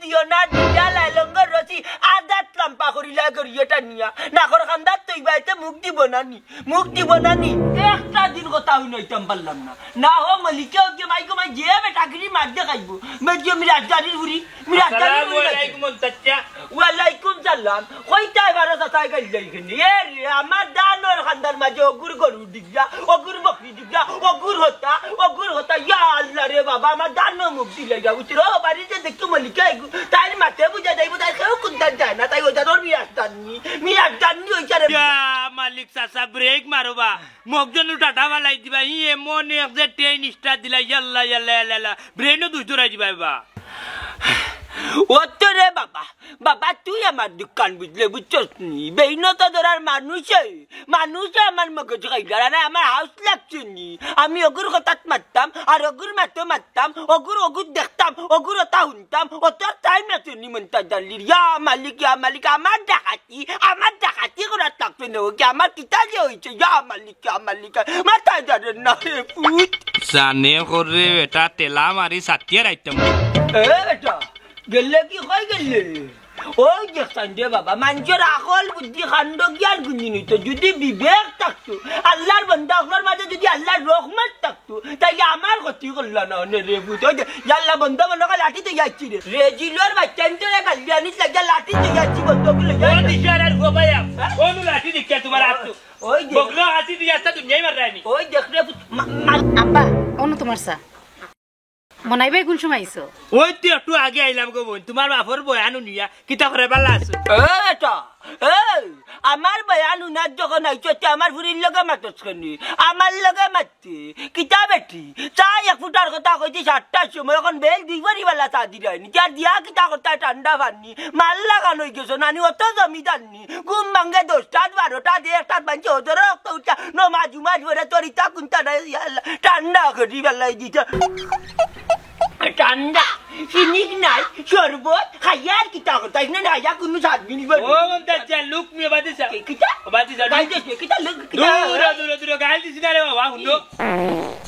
দিও না দুটা লাইলঙ্গর রসি আদাত লাম্পা করিলা করিয়েটা নিয়া নাকর খান্দার তৈবাইতে মুখ দিব না নি একটা দিন কথা হই নইতাম পারলাম না হো মালিকে ওকে মাইকো মাই যে বেটাগিরি মার দে খাইবো মেজে মিরাজদারির বুড়ি ওয়ালাইকুম আসসালাম ওয়ালাইকুম সালাম কইতাই বারো সাতাই গাল যাইখানে এ আমার দানোর খান্দার মাঝে অগুর গরু দিগা অগুর বকরি দিগা অগুর হতা ইয়া আল্লাহ রে বাবা আমার দানো মুখ দিলে যা উচিত ও বাড়িতে দেখতো মালিকে তাই মাঠে বুঝা যাইব তাই কেউ কুন্তার যায় না তাই ওটা তোর মিরাজদানি ওইটা রে মালিক চাচা ব্রেক মারবা মগজন টাটা বালাই দিবা ই এমন এক যে ট্রেন স্টার্ট দিলা ইয়াল্লা ইয়াল্লা ব্রেনও দুই দূরাই দিবা বা ওতো রে বাবা তুই আমার দোকান বুঝছস নি বেইনো তো ধরার মানুষে আমার মগজ খাইলা না আমার হাউস লাগছে নি আমি অগুর হঠাৎ মারতাম আর অগুর মারতাম অগুর দেখতাম অগুর ওটা শুনতাম ওটার টাইম আছে নি মনটা জানলি ইয়া মালিক আমার ডাকাতি করার লাগছে না ওকে আমার কিতা যে হয়েছে ইয়া মালিক মাথা জানেন না পুত জানে করে এটা তেলা মারি সাথিয়ে রাইতাম বেটা গেলে কি কই গেলে ওই দেখতাম যে বাবা মানুষের আকল বুদ্ধি খান্ড জ্ঞান গুঞ্জি নিত যদি বিবেক থাকতো আল্লাহর বন্ধা আপনার মাঝে যদি আল্লাহর রহমত থাকতো তাই আমার ক্ষতি করল না রে বুঝো আল্লাহ বন্ধ মনে করে লাঠি তো যাচ্ছি রে জিলোর বাচ্চা নিতে গালি আনিস লাগে লাঠি তো যাচ্ছি বন্ধ করে লাঠি দেখিয়া তোমার আসতো ওই বগলো হাসি দিয়ে আসতা দুনিয়ায় মার রায়নি ওই দেখ রে আব্বা অন্য তোমার সা মনাইবাই কোন সময় আইছো ওই তো একটু আগে আইলাম গো বোন তোমার বাপর বয়ানু নিয়া কিতা করে বালা আছো আমার বয়ান উনার যখন আইছো আমার ফুরির লগে মাতস কনি আমার লগে মাততে কিতা বেটি চা এক ফুটার কথা কইছি 7টার সময় এখন বেল দুইবারই বেলা চা দিলাইনি তার দিয়া কিতা কথা ঠান্ডা পাননি মাল লাগানো গেছো নানি অত জমিদার নি ঘুম ভাঙ্গে 10টা 12টা 1টা বাঞ্চে ওদের উঠা নমাজ ভরে তরিতা কুন্তা ঠান্ডা করি বেলাই দিতে ঠান্ডা সিনিক নাই শরবত খাইয়ার কিতা কথা না রাজা কোনো সাত মিনিট ও মমতা চল লুক মে বাদিসা কিতা বাদিসা কিতা লুক দূর গাল দিছ না রে বাবা হুনো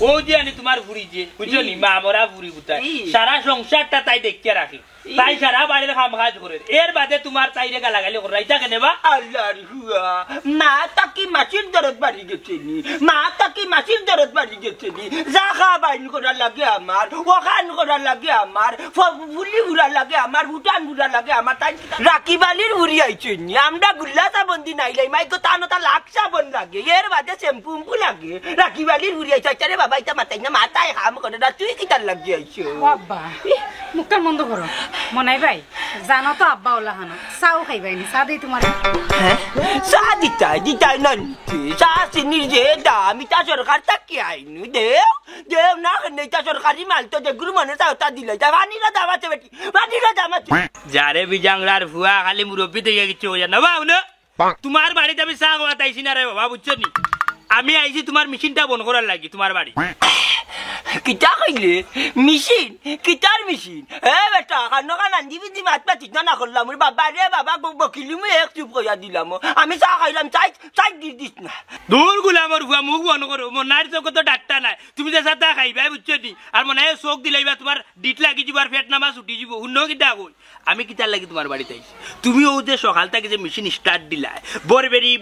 ও যে আনি তোমার ফুরি যে বুঝছো নি মা মরা ফুরি বুতাই সারা সংসারটা তাই দেখতে রাখে তাই সারা বাড়ির কাম কাজ করে এর বাদে তোমার চাইরে গালাগালি করে রাইতা কেন বা আল্লাহর হুয়া মা তাকি মাছির দরদ বাড়ি গেছে নি জাগা বাইন করা লাগে আমার ওখান করা লাগে আমার ফুলি উড়া লাগে আমার ভুটান উড়া লাগে আমার তাই রাকিবালির উড়ি আইছে নি আমরা গুল্লাটা বন্দি নাইলাই মাইকো তানোটা লাকসা বন লাগে এর বাদে শ্যাম্পু লাগে রাকিবালির উড়ি আইছে রে বাবা এটা মাথায় কাম করে না তুই কিতার লাগি আইছো আব্বা মুখটা বন্ধ করো মনাইবাই জানো তো আব্বা ওলা হানো চাও খাইবাইনি চা দেই তোমার চা দিতাই নানি চা চিনির যে দাম ইটা সরকার তাকে আইনু দেও না ইটা সরকারি মাল তো যে গুরু মনে চাও তা দিলে যা পানিরা দাম আছে বেটি পানিরা দাম আছে যারে বিজাংলার ভুয়া খালি মুরব্বী থেকে কিছু হয়ে না বাবা না তোমার বাড়িতে আমি চা খাওয়াতে আইছি না রে বাবা বুঝছো নি আমি আইছি তোমার মেশিনটা বন্ধ করার লাগি তোমার বাড়ি কিতা কইলে মেশিন কিতার মেশিন বেটা কানো কান দিবি মাত পাতিস না করলাম বাবা রে বাবা বকিলি মু এক চুপ কইয়া দিলাম আমি চা খাইলাম চাই দিস না দূর গুলামর ভুয়া মুখ বন্ধ করো মনার চোখ তো ডাক্তা নাই তুমি যে সাদা খাইবা বুঝছো নি আর মনে হয় চোখ দিলাইবা তোমার ডিট লাগি যাবার পেট নামা ছুটি যাব হুন্ন কিতা কই আমি কিতার লাগি তোমার বাড়িতে আইছি তুমি ও যে সকাল থেকে যে মেশিন স্টার্ট দিলাই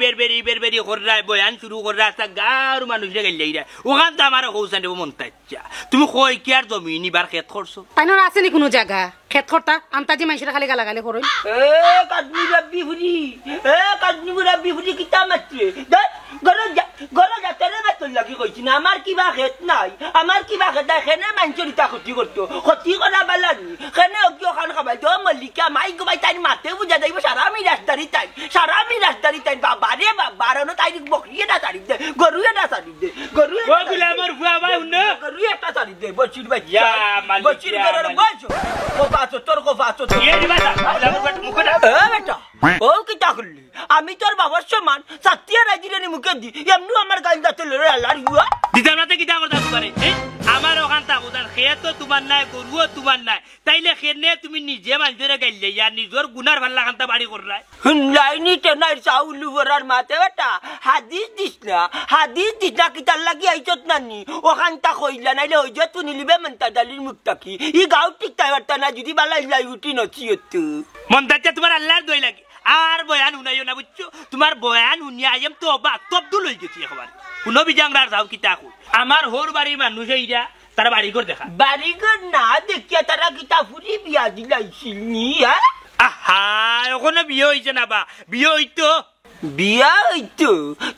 বেরবেরি কররাই বয়ান শুরু কররা আস্তা গার মানুষে গেলাইরা ওখান তো আমার কৌশান দেব মন তাইছা তুমি কই কি আর জমি নিবার খেত করছো তাইনোর আছে নি কোনো জায়গা খেত করতা আন্তাজি মাইসের খালি গালাগালি করই কাজনি রাব্বি ফুরি কিতা মাত্রে গরো যাতে মাত্র লাগি কইছি না আমার কিবা খেত নাই খেনে মাঞ্চরিতা ক্ষতি করা বালানি খেনে অজ্ঞ খান খাবাই তো মল্লিকা মাই গোবাই তাই মাতে বুঝা যাইব সারা আমি রাস্তারি তাই বাবা রে বাবা রে তাই বকরিয়ে না তারিখ দে গরুয়ে না তারিখ দে গরুয়ে আমার ভুয়া ভাই হুনো গরুয়ে একটা তারিখ দে বচির ভাই বচির গরর বচো তোর বেটা ও কিতা করলি আমি তোর বাবার সমান সাতিয়া রাজিরানি মুখে দি এমনি আমার গাল দাতে লড়ে আল্লাহর হুয়া দিতাম না কিতা করতা পারে আমার ওখান তা উদার খে মায়ে তো তোমার নাই গরুও তোমার নাই তাইলে খেনে তুমি নিজে মানুষের গাইলে আর নিজের গুনার ভাল লাগান্তা বাড়ি করলাই লাইনি টেনার চাউলু ভরার মাতে বেটা হাদিস দিস না কিতার লাগি আইছত নানি ওখানটা কইলা নাইলে হই যে তুই নিলিবে মন্তা ডালির মুখটাকি ই গাঁও ঠিক তাই বার্তা না যদি বালা লাই উঠি নচিয়ত মন্দাচ্ছা তোমার আল্লাহর দই লাগে আর বয়ান শুনাইও না বুঝছো তোমার বয়ান শুনিয়া আইম তো অবাক তবদুল হয়ে গেছি একবার শুনো বিজাংরার যাও কিতা কই আমার হোর বাড়ির মানুষ এইরা তারা বাড়ি করে দেখা বাড়িঘর না দেখিয়া তারা কিতা ফুরি বিয়া দিলাইছিল নি আহা ওখানে বিয়ে হয়েছে না বা বিয়ে হইতো বিয়া হইতো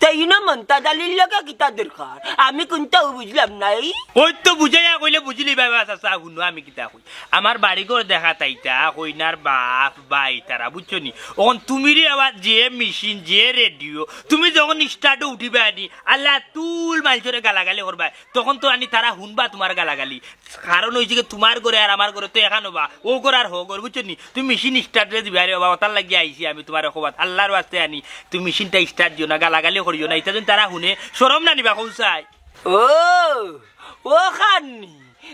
তাই না মন্তা ডালির লাগা কিতা দরকার আমি কোনটাও বুঝলাম নাই ওই তো বুঝাইয়া কইলে বুঝলি বাবা চাচা শুনো আমি কিতা কই আমার বাড়ি ঘর দেখা তাইতা কইনার বাপ বাই তারা বুঝছো নি ওখন তুমি রে আবার যে মেশিন যে রেডিও তুমি যখন স্টার্টে উঠিবে আনি আল্লাহ তুল মানুষরে গালাগালি করবা তখন তো আনি তারা শুনবা তোমার গালাগালি কারণ হয়েছে কি তোমার ঘরে আর আমার ঘরে তো এখানো বা ও ঘর আর হো ঘর বুঝছো নি তুমি মেশিন স্টার্টে দিবে আরে বাবা তার লাগিয়ে আইসি আমি তোমার খবর আল্লাহর বাস্তে আনি তুমি মেশিনটা স্টার্ট দিও না গালাগালি করিও না এটা তারা শুনে শরম না নিবা কৌসাই ও খানি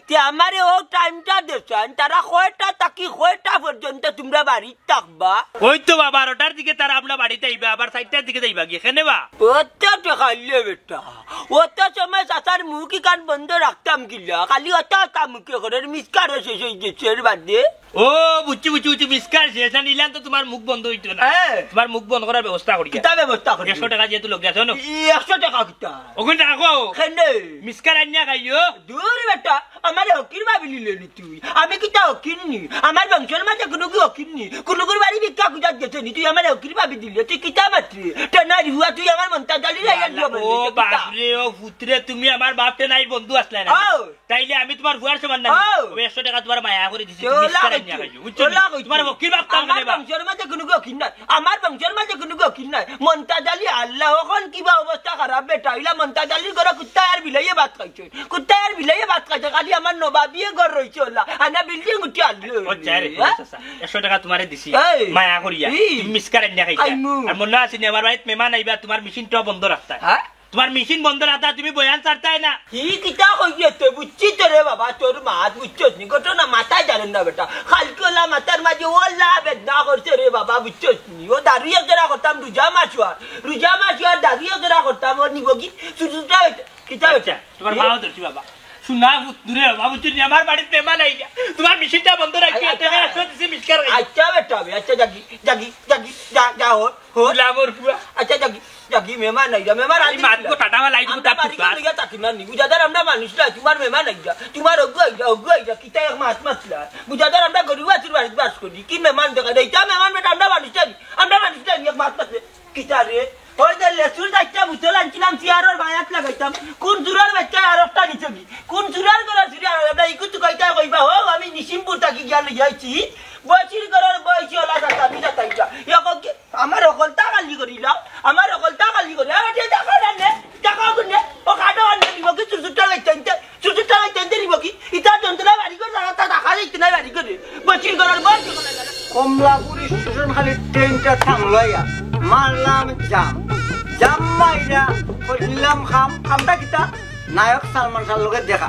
তে আমারে ও টাইমটা দেন তারা কয়টা তাকি কয়টা পর্যন্ত তোমরা বাড়ি থাকবা ওই তো বা 12টার দিকে তারা আপনার বাড়িতে আইবা আবার 4টার দিকে যাইবা কি এখানে বা ওটা দেখাইলে বেটা ওটা সময় চাচার মুখ কান বন্ধ রাখতাম কিলা খালি ওটা মুখে করে মিসকার শেষ হয়ে গেছে এর বাদে ও বুঝছি মিসকার শেষ নিলাম তো তোমার মুখ বন্ধ হইতো না তোমার মুখ বন্ধ করার ব্যবস্থা করি কিতা ব্যবস্থা করি 100 টাকা যেহেতু লোক গেছে না 100 টাকা কিতা ওখানে টাকা কো খেনে মিসকার আনিয়া খাইও দূর বেটা আমার হকির ভাবি লিলি তুই আমি কিতা হকির নি আমার বংশের মাঝে কোনো কি হকির নি কোনো বাড়ি ভিক্ষা খুঁজার গেছে নি তুই আমার হকির ভাবি দিলে তুই কিতা মাত্রে টেনারি হুয়া তুই আমার মন্তা ডালি ও বাপরে ও পুত্রে তুমি আমার বাপতে নাই বন্ধু আসলে না তাইলে আমি তোমার হুয়ার সমান না 100 টাকা তোমার মায়া করে দিছি মিসকার আনিয়া খাইও বুঝছো তোমার হকির বাপ কাম করে বা বংশের মাঝে কোনো হকির নাই আমার বংশের মাঝে কোনো হকির নাই মন্তা ডালি আল্লাহ ওখন কিবা অবস্থা খারাপ বেটা ইলা মন্তা ডালির ঘরে কুত্তা আর বিলাইয়ে ভাত খাইছে কুত্তা আর বিলাইয়ে ভাত খাইছে খালি আমার নবাবিয়ে ঘর রইছে ওলা আনা বিল্ডিং উঠি আনলো ও চারে 100 টাকা তোমারে দিছি মায়া করিয়া তুমি মিসকার আনিয়া খাইছা আর মনে আছে নি আমার বাড়িতে মেহমান আইবা তোমার মেশিনটা বন্ধ রাখতা তোমার মেশিন বন্ধ রাখতা তুমি বয়ান ছাড়তাই না ই কিতা কইছে তো বুঝছি তো রে বাবা তোর মাত বুঝছস নি ঘটনা মাথায় জানেন না বেটা খালকলা মাথার মাঝে ওলা বেদনা করছে রে বাবা বুঝছস নি ও দাঁড়িয়ে জরা করতাম রুজা মাছুয়ার দাঁড়িয়ে জরা করতাম ও নিব কি সুসুটা কিতা বেটা তোমার মাও ধরছি বাবা শুনা দূরে বাবু তুই আমার বাড়িতে মেহমান আইয়া তোমার মেশিনটা বন্ধ রাখি টাকা 100 দিছি মিসকার আচ্ছা বেটা আচ্ছা জাগি যা হো লামর পুরা আচ্ছা জাগি মেহমান আইয়া মেহমান আই মাত কো টাটাওয়া লাই দিবো তার বাড়ি গিয়া তাকি না নি বুঝাদার আমরা মানুষ না তোমার মেহমান আইয়া তোমার অগু আইয়া কিতা এক মাছ মাছলা বুঝাদার আমরা গরিব আছির বাড়িতে বাস করি কি মেহমান দেখা দেইতা মেহমান বেটা আমরা মানুষ না এক মাছ মাছলে কিতা রে ওই যে লেসুর যাইতা বুতল আনছিলাম চেয়ারের বায়াত লাগাইতাম কোন জুরার বাচ্চা আর একটা নিছে কি কোন জুরার করা জুরি আর আমরা ইকুত কইতা কইবা ও আমি নিশিমপুর থাকি গিয়া লইয়াছি বচির করার বয়সী হলা যাতা বিজা তাইটা কি আমার অকলতা গালি করিলা আমার অকলতা গালি করি আর যে টাকা গুনে ও কাটো আনে দিব কি চুরচুটা লাইতেন দিব কি ইতা যন্ত্রণা বাড়ি করে তা টাকা দিতে নাই বাড়ি করে বচির করার বয়সী হলা যাতা কমলাপুরি স্টেশন খালি ট্রেনটা থামলাইয়া মারলাম জাম মাইরা কইলাম খামটা কিতা নায়ক সালমান শাহর লগে দেখা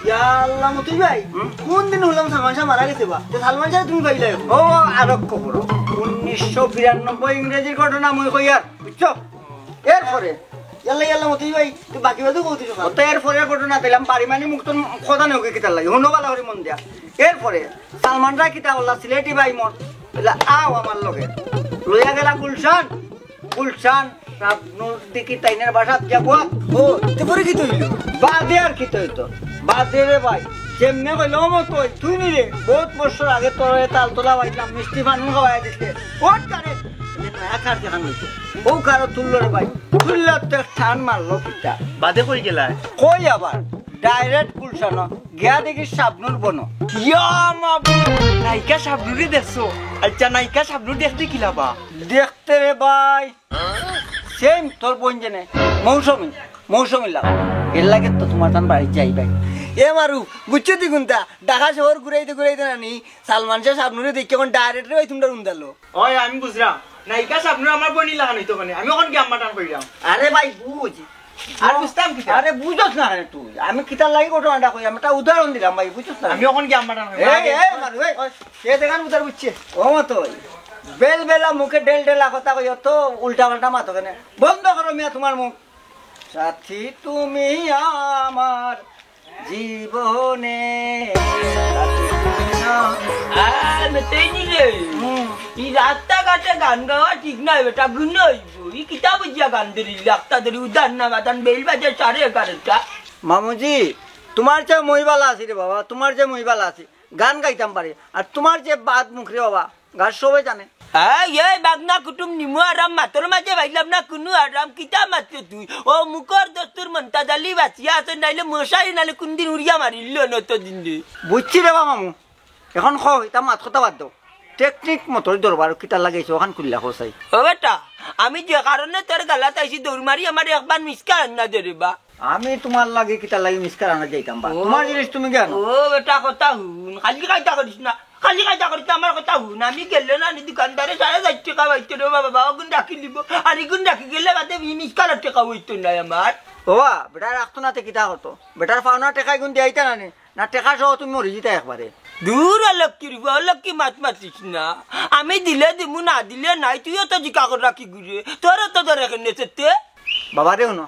ইয়া আল্লাহ মতুই ভাই কোন দিন হলাম সালমান শাহ মারা গেছে বা তো সালমান শাহ তুমি পাইলাই ও আরো খবর 1992 ইংরেজির ঘটনা মই কই আর বুঝছো এরপরে ইয়াল্লা মতুই ভাই তুই বাকি বাদও কইতিস না তো এরপরে ঘটনা দিলাম পারিমানি মুক্ত কথা নেও কিতা লাগে হুনো বালা হরি মন দিয়া এরপরে সালমান শাহ কিতা বললা সিলেটি ভাই মন বলে আও আমার লগে লইয়া গেলা গুলশান রাবনুর দিকে তাইনের বাসাত যাব ও তারপরে কি হইল বাদে আর কি হইতো বাদে রে ভাই যেমনে কইলো মত তুই নি রে বহুত বছর আগে তোর তাল তোলা বাইলাম মিষ্টি পানি খাওয়াই দিতে কোট করে না কার দেখান হইছে ও কারো তুললো রে ভাই তুললাতে টান মারলো কিটা বাদে কই গেলা কই আবার ডাইরেক্ট গুলশান গিয়া দেখি শাবনুর বনো ইয়া মাবু নাইকা শাবনুরি দেখছো আচ্ছা নাইকা শাবনুর দেখতে কি লাবা দেখতে রে ভাই সেম তোর বোন জেনে মৌসুমি লাভ এর লাগে তো তোমার তান বাড়ি যাই ভাই এ মারু বুঝছো দি গুনতা ঢাকা শহর ঘুরাইতে নানি সালমান শাহ শাবনুরে দেখে কোন ডাইরেক্ট রে তোমরা উন্দালো ওই আমি বুঝলাম নাইকা শাবনুর আমার বনি লাগানো হইতো মানে আমি ওখান কি আম্মা টান কইরাম আরে ভাই বুঝ আর বুঝতাম কি আরে বুঝছ না রে তুই আমি কিতার লাগি ঘটনাটা কই আমি একটা উদাহরণ দিলাম ভাই বুঝছ না আমি ওখান কি আমার এই মারু এই কে দেখান উদার বুঝছে ও মতো বেল বেলা মুখে ডেল ডেলা কথা কই তো উল্টা পাল্টা মাতো কেন বন্ধ করো মিয়া তোমার মুখ সাথী তুমি আমার জীবনে সাথী তুমি না মেতেই নিলে এই রাস্তাঘাটে গান গাওয়া ঠিক নাই বেটা গুণ হইব ই কিতা বুঝিয়া গান ধরি রাস্তা ধরি উদান না বাদান বেল বাজে 11:30 মামুজি তোমার যে মহিবালা আছে রে বাবা তোমার যে মহিবালা আছে গান গাইতাম পারে আর তোমার যে বাদ মুখ রে বাবা গান সবাই জানে এই বাগনা কুটুম নিমু আরাম মাতর মাঝে ভাইলাম না কোনো আরাম কিতা মাত্র তুই ও মুখর দস্তুর মন্তা দালি বাঁচিয়া আছে নাইলে মশাই নাইলে কোনদিন উড়িয়া মারিল নত দিন বুঝছি রে বাবা মামু এখন খাও এটা মাত কথা বাদ দাও টেকনিক মতো দরবার কিতা লাগাইছো ওখান খুললা খোসাই ও বেটা আমি যে কারণে তোর গালাত আইছি দৌড় মারি আমার একবার মিসকা না দেবা আমি তোমার লাগে কিতা লাগে মিসকার আনা যাইতাম বা তোমার জিনিস তুমি কেন ও বেটা কথা হুন খালি কাইতা করিস না খালি কাইতা করিস আমার কথা হুন আমি গেলে না দোকানদারে 4.5 টাকা পাইতো রে বাবা গুণ রাখি দিব আর গুণ রাখি গেলে বাদে মিসকার টাকা হইতো না আমার বাবা বেটা রাখতো না কিতা হতো বেটার পাওনা টেকাই গুণ দিয়াইতা না না টেকা সহ তুমি মরে যেতা একবারে দূর অলক্ষী মাত মাতিস না আমি দিলে দিমু না দিলে নাই তুইও তো জিকা করে রাখি ঘুরে তোরা তো ধরে রেখে নেছে বাবা রে শুনো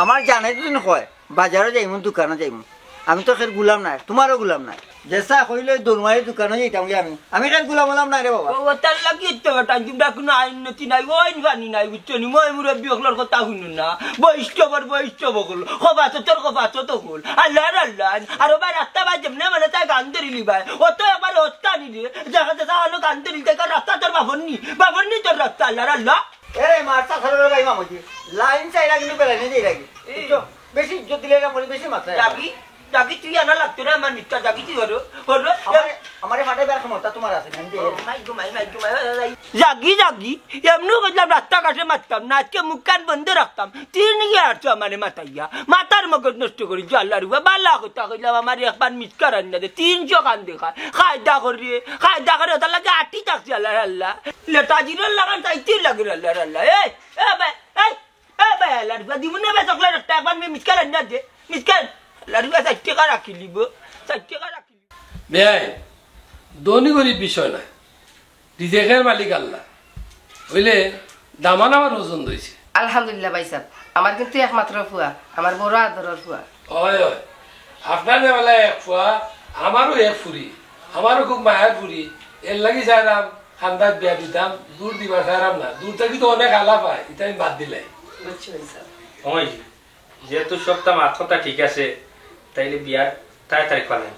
আমার জানাই তো কয় বাজারে যাইমু দোকানে যাইমু আমি তো খের গুলাম নাই তোমারও গুলাম নাই যেসা কইলে দরমারি দোকানে যাইতাম আমি খের গুলাম হলাম নাই রে বাবা ও তার লাগি তো বেটা তোমরা কোনো আইনতি নাই ওই জানি নাই বুঝছো নি মই মুরব্বী হকলার কথা শুনো না বৈষ্ণব হল খবা তো তোর খবা তো হল আল্লাহ আর ওবার রাস্তা বাই যেমনে মানে তাই গান ধরিলি ভাই ও তো একবার হস্তা নিলে দেখা দেখা হলো গান ধরিলি তাই রাস্তা তোর বাবননি তোর রাস্তা আল্লাহ এ মারতা খালো ভাই মামুজি লাইন চাইরা কিন্তু বেলাইনে যাই রাখি বেশি ইজ্জত দিলে না বলি বেশি মাত্রা জাগি তুই আনা লাগতো না আমার মিথ্যা জাগি তুই হলো আমারে ফাটে বের ক্ষমতা তোমার আছে জাগি এমনি করলাম রাস্তাঘাটে মারতাম না আজকে মুখ কান বন্ধ রাখতাম তিন গিয়ে আসছো আমার মাথাইয়া মাথার মগজ নষ্ট করি আল্লাহ রুবা বাল্লা কথা কইলাম আমার একবার মিসকার আন্না দে 300 কান দেখা খায়দা করে ওটা লাগে আটি থাকছে আল্লাহ লেটা জিরোর লাগান চাইতে লাগে আল্লাহ এ ভাই আল্লাহ রুবা দিব না ভাই চকলেট একটা একবার মিসকার আন্না দে মিসকার লাড়ুয়া 60 টাকা রাখি লিব 60 টাকা রাখি বেআই ধনী গরিব বিষয় না রিজেকের মালিক আল্লাহ বুঝলে দামান আমার পছন্দ হয়েছে আলহামদুলিল্লাহ ভাই সাহেব আমার কিন্তু একমাত্র ফুয়া আমার বড় আদরের ফুয়া হয় আপনার বেলা এক ফুয়া আমারও এক ফুরি আমারও খুব মায়ের ফুরি এর লাগি চাইলাম খান্দাত বিয়া দিতাম দূর দিবার চাইলাম না দূর থেকে তো অনেক আলা পায় এটা আমি বাদ দিলাই বুঝছি ভাই সাহেব ওই যেহেতু সবটা মাথাটা ঠিক আছে তাইলে বিয়ার তাড়াতাড়ি পালেন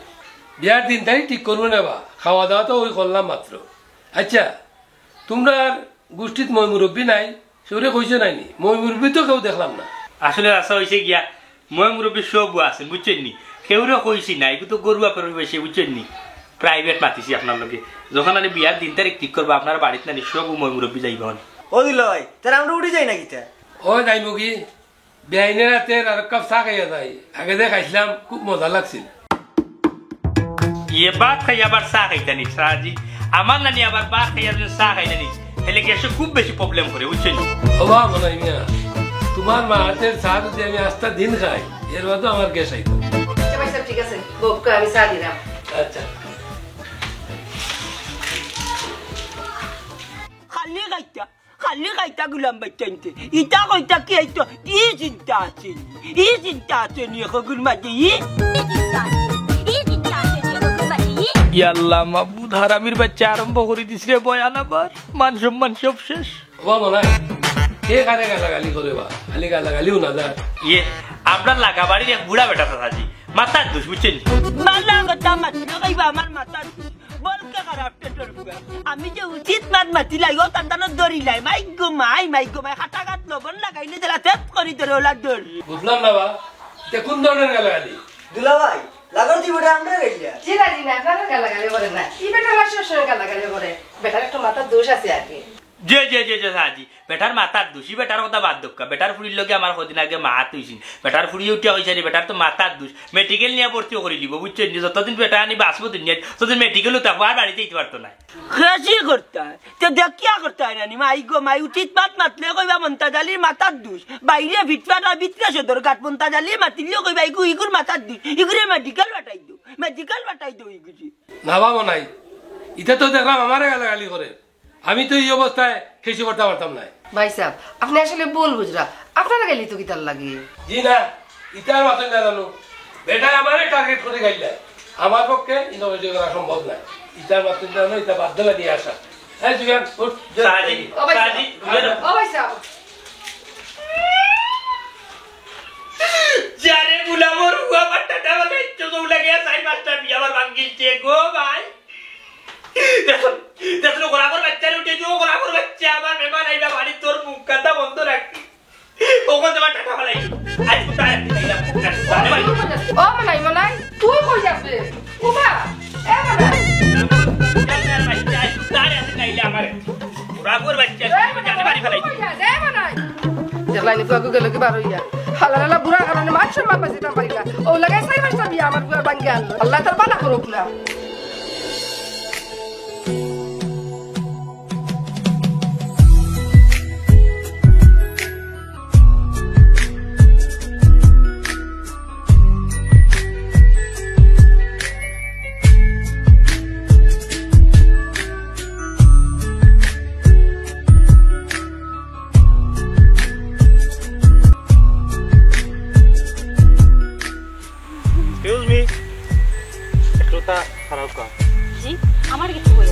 বিয়ার 3 তারিখ ঠিক করবো না বা খাওয়া দাওয়া তো ওই করলাম মাত্র আচ্ছা তোমরা গোষ্ঠীত মই মুরব্বী নাই সেগুলো কইছো নাইনি মই মুরব্বী তো কেউ দেখলাম না আসলে আশা হয়েছে গিয়া মই মুরব্বী সব আছে বুঝছেন নি কেউরও কইছি নাই কিন্তু গরু বাপের বেশি বুঝছেন নি প্রাইভেট মাতিছি আপনার লগে যখন আমি বিয়ার 3 তারিখ ঠিক করবো আপনার বাড়িতে না সব মই মুরব্বী যাইব ও দিল ভাই তাহলে আমরা উঠে যাই নাকি ও যাই মুগি বেআইনের রাতে আর কাপ চা খাইয়া যাই আগে যে খাইছিলাম খুব মজা লাগছিল ये बात खाई আবার চা খাইতে নি সাজি আমার নানি আবার বাত খাই আর চা খাইতে নি তাহলে গ্যাসে খুব বেশি প্রবলেম করে বুঝছেন হবা মনাই মিয়া তোমার মা হাতের চা যদি আমি আস্তা দিন খাই এর বাদে আমার গ্যাস আইতো আচ্ছা ভাই সাহেব ঠিক আছে বউকে আমি চা দিলাম আচ্ছা খালি খাইতা গুলাম বাচ্চাইতে ইটা কইতা কি আইতো ই চিন্তা আছে নি খগুল মাঝে ইয়াল্লাহ মাবুদ হারামির বাচ্চা আরম্ভ করে দিস রে বয়ান আবার মান সম্মান সব শেষ হবা মনাই কে কানে গালাগালি করে বা খালি গালাগালিও না যা ইয়ে আপনার লাগা বাড়ির এক বুড়া বেটা সাজি মাথার দোষ বুঝছেন মালা কথা মাত্র কইবা আমার মাথার বলকে খারাপ টেটর ফুয়া আমি যে উচিত মাতি লাইও তান্তানো দড়ি লাই মাই গো মাই হাটা গাত লবণ লাগাইলে দিলা তেপ করি ধরে ওলা দড়ি বুঝলাম না বা তে কোন ধরনের গালাগালি দুলা ভাই লাগর দি বড় আমরা গইলা জিনা আপনারা গালাগালি করে না কি বেটা লাশ সরে গালাগালি করে বেটার একটা মাথার দোষ আছে আর কি যে যে যে যে সাজি বেটার মাথার দোষী বেটার কথা বাদ দক্কা বেটার ফুড়ির লগে আমার কদিন আগে মাত হইছিল বেটার ফুড়ি উঠিয়া হইছে বেটার তো মাথার দোষ মেডিকেল নিয়ে ভর্তি করে দিব বুঝছেন যতদিন বেটা আনি বাঁচবো দুনিয়া ততদিন মেডিকেলও থাকবো আর বাড়িতে যেতে পারতো না कैसे करता है तो देख क्या करता है नानी माई को माई उचित बात मतले कोई बा मनता जाली माता दूस बाइरे भिटवा भिटका से दर काट मनता जाली मातिलियो कोई बाई को इकुर माता दूस इकुरे मेडिकल बटाई दो इकुरी না বাবা নাই এটা তো দেখলাম আমারে গালাগালি করে আমি তো এই অবস্থায় কিছু করতে পারতাম না ভাই সাহেব আপনি আসলে বল বুঝরা আপনারা গেলি তো কিতার লাগে জি না ইটার মাথায় না জানো বেটা আমারে টার্গেট করে গাইলা আমার পক্ষে ইনোভেটিভ করা সম্ভব না ইটার মাথায় জানো এটা বাধ্য লাগিয়ে আসা হ্যাঁ জুগান উঠ সাজি সাজি ও ভাই সাহেব যারে বুলামোর হুয়া বাট্টাটা বলে চোখ লাগে সাই মাস্টার বিয়া আবার ভাঙ্গিছে গো ভাই দেখো গোলাপর বাচ্চা উঠে গো গোলাপর বাচ্চা আমার মেহমান আইবা বাড়ি তোর মুখ কাটা বন্ধ রাখি ওখান থেকে টাকা ফলাই আজ কোথায় দিলাম ও মনাই তুই কই যাবে উমা এ মনাই গোলাপর বাচ্চা জানে বাড়ি ফলাই এ মনাই দেখলাই নি ফুয়াকু গেল কি বার হইয়া হালালা বুড়া কারণে মাছ সম্মান বাজি তার পারিলা ও লাগাই সাই মাস্টার বিয়া আমার বুয়া ভাঙ্গি আনলো আল্লাহ তার বালা করুক না Excuse me. একটুটা খারাপ কাজ জি আমার কিছু কই